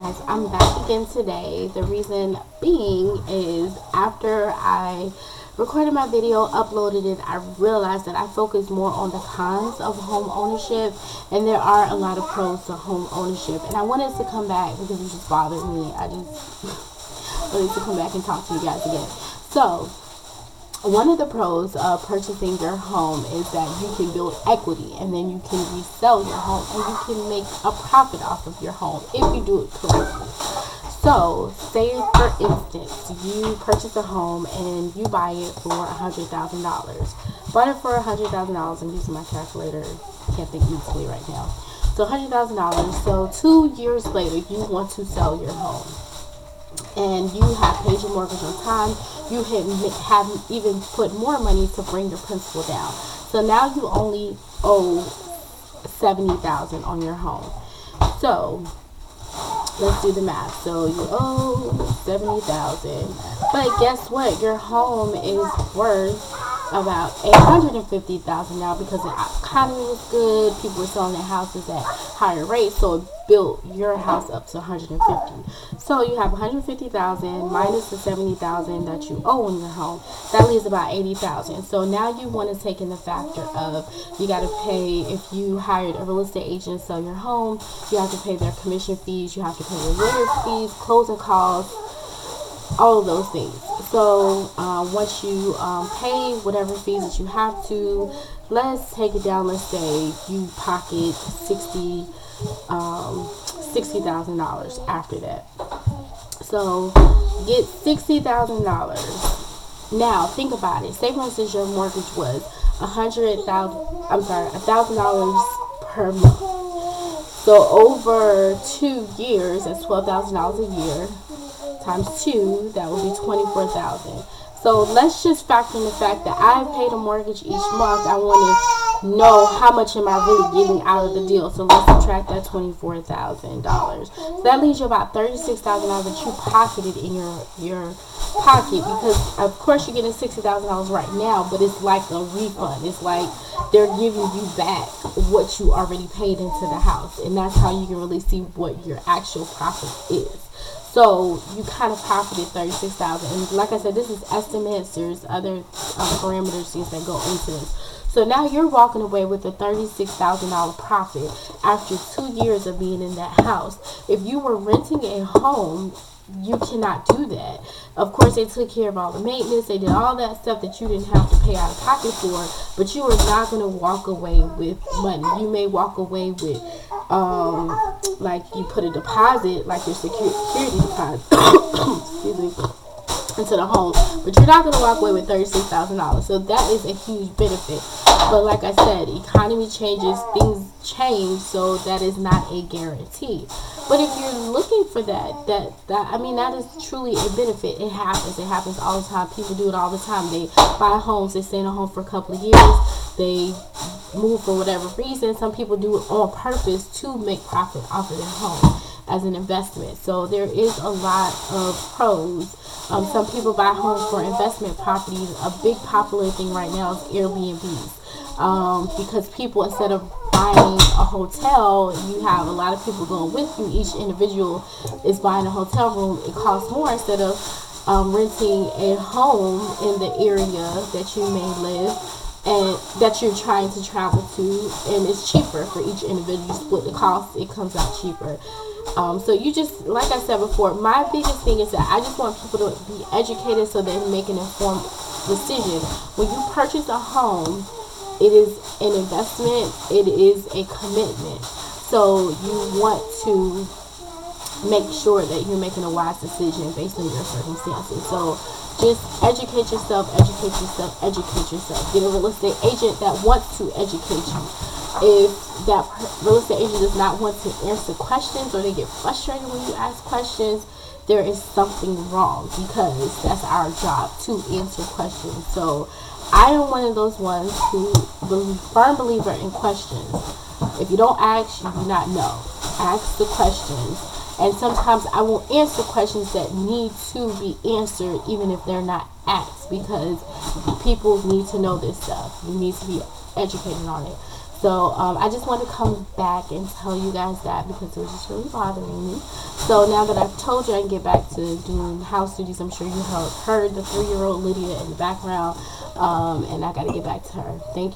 Guys, I'm back again today. The reason being is after I recorded my video, uploaded it, I realized that I focused more on the cons of home ownership, and there are a lot of pros to home ownership. And I wanted to come back because it just bothered me. I just wanted to come back and talk to you guys again. So, one of the pros of purchasing your home is that you can build equity and then you can resell your home and you can make a profit off of your home if you do it correctly. So, say for instance, you purchase a home and you buy it for $100,000. Bought it for $100,000. I'm using my calculator. Can't think easily right now. So $100,000. So 2 years later, you want to sell your home and you have paid your mortgage on time, you have even put more money to bring your principal down. So now you only owe $70,000 on your home. So let's do the math. So you owe $70,000, but guess what? Your home is worth about $850,000 now because the economy was good. People were selling their houses at higher rates, so it built your house up to 150. So you have 150,000 minus the 70,000 that you owe on your home. That leaves about 80,000. So now you want to take in the factor of you got to pay, if you hired a real estate agent to sell your home, you have to pay their commission fees, you have to pay your lawyer fees, closing costs, all of those things. So once you pay whatever fees that you have to, let's take it down. Let's say you pocket $60,000 after that. So get $60,000. Now think about it. Say for instance your mortgage was $1,000 per month. So over 2 years, that's $12,000 a year times 2, that would be $24,000. So let's just factor in the fact that I paid a mortgage each month. I want to know how much am I really getting out of the deal. So let's subtract that $24,000. So that leaves you about $36,000 that you pocketed in your pocket, because of course you're getting $60,000 right now, but it's like a refund. It's like they're giving you back what you already paid into the house, and that's how you can really see what your actual profit is. So you kind of profited $36,000, and like I said, this is estimates. There's other parameters, things that go into this. So now you're walking away with a $36,000 profit after 2 years of being in that house. If you were renting a home, you cannot do that. Of course, they took care of all the maintenance. They did all that stuff that you didn't have to pay out of pocket for, but you are not going to walk away with money. You may walk away with, like you put a deposit, like your security deposit, excuse me, into the home, but you're not going to walk away with $36,000. So that is a huge benefit. But like I said, economy changes, things change, so that is not a guarantee. But if you're looking for that is truly a benefit. It happens all the time. People do it all the time. They buy homes, they stay in a home for a couple of years, they move for whatever reason. Some people do it on purpose to make profit off of their home as an investment. So there is a lot of pros. Some people buy homes for investment properties. A big popular thing right now is Airbnbs. Because people, instead of buying a hotel, you have a lot of people going with you. Each individual is buying a hotel room. It costs more instead of renting a home in the area that you may live and that you're trying to travel to, and it's cheaper for each individual. You split the cost, it comes out cheaper. So you just, like I said before, my biggest thing is that I just want people to be educated so they make an informed decision. When you purchase a home, it is an investment, it is a commitment. So you want to make sure that you're making a wise decision based on your circumstances. So just educate yourself, educate yourself, educate yourself. Get a real estate agent that wants to educate you. If that real estate agent does not want to answer questions, or they get frustrated when you ask questions, there is something wrong, because that's our job to answer questions. So I am one of those ones who firm believer in questions. If you don't ask, you do not know. Ask the questions. And sometimes I will answer questions that need to be answered even if they're not asked, because people need to know this stuff. You need to be educated on it. So I just want to come back and tell you guys that, because it was just really bothering me. So now that I've told you, I can get back to doing house duties. I'm sure you heard the 3-year-old Lydia in the background, and I got to get back to her. Thank you.